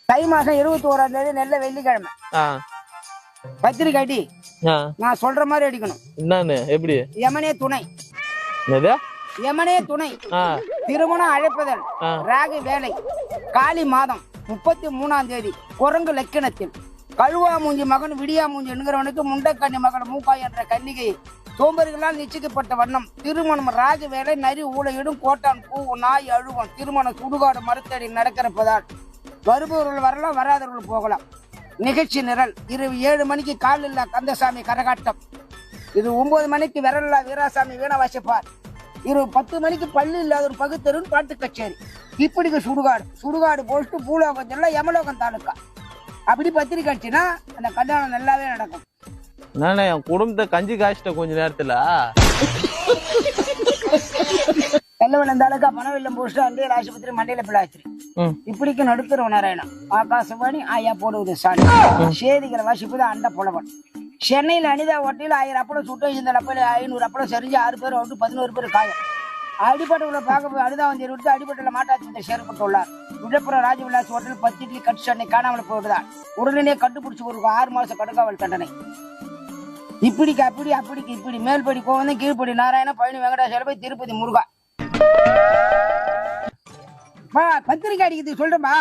தை மாசம் 21ஆம் தேதி நெல்ல வெள்ளிக்கிழமை பத்திரிக்கை அடி. நான் சொல்ற மாதிரி அடிக்கணும். என்னன்னு எப்படி? யமனே துணை. யமனே துணை. திருமணம் அழைப்பதல். ராகு வேலை. காலி மாதம் 33ஆம் தேதி குரங்கு லக்கணத்தில் கழுவா மூஞ்சி மகன் விடியா மூஞ்சி என்கிறவனுக்கு முண்டக்கண்ணி மகன் மூக்காய் என்ற கன்னிகை சோம்பர்களால் நிச்சயிக்கப்பட்ட வண்ணம். திருமணம் ராகு வேலை. நரி ஊழையிடும் கோட்டான் பூ நாய் அழுவம். திருமணம் சுடுகாடு மறுத்தடி நடக்கிறப்பதால் வருபவர்கள் வரலாம், வராதவர்கள் போகலாம். நிகழ்ச்சி நிரல் இரவு 7 மணிக்கு காலில்லா கந்தசாமி கரகாட்டம். இது 9 மணிக்கு விரல்லா வீராசாமி வீண வாசிப்பார். இரவு 10 மணிக்கு பள்ளி இல்லாத ஒரு பகுத்தருன்னு பாட்டு கச்சேரி. இப்படிக்கு சுடுகாடு. சுடுகாடு போஸ்ட்டு பூலோகம் ஜில்லா யமலோகம் தாலுக்கா. அப்படி பத்திரிக்கை அடிச்சுன்னா அந்த கல்யாணம் நல்லாவே நடக்கும். நானே என் குடும்பத்தை கஞ்சி காய்ச்சிட்ட கொஞ்ச நேரத்துல. வெள்ளவெள்ளம் தாலுக்கா பணவெல்லம் போஸ்ட் அண்டியல் ஆஸ்பத்திரி மண்டையில பிள்ளாச்சிரி. இப்படிக்கு நடுத்தர நாராயணன் ஆகாசவாணி ஆயா போடுவது சாணி. சேதிகளை வாசிப்பது அண்ட புலவன். சென்னையில் அனிதா ஹோட்டலில் 1000 அப்பளம் சுட்டு இந்த அப்பல 500 அப்பளம் செறிஞ்சு 6 பேர் வந்து 11 பேர் காயம். அடிப்பட்டுள்ள பார்க்க அனிதா வந்து விட்டு அடிப்பட்டுள்ள மாட்டாட்சி சேர்க்கப்பட்டுள்ளார். விழுப்புரம் ராஜவிலாஸ் ஹோட்டல் 10 இட்லி கட்டு சென்னை காணாமல் போவதுதான். உடனே கண்டுபிடிச்சு ஒரு 6 மாசம் கடுங்காவல் தண்டனை. இப்படிக்கு அப்படி அப்படிக்கு இப்படி மேல்படி கோவந்தன் கீழ்படி நாராயண பழனி வெங்கடாசலபதி திருப்பதி முருகா. பத்திரிக்கை அடிக்கிறது சொல்றேன்பா.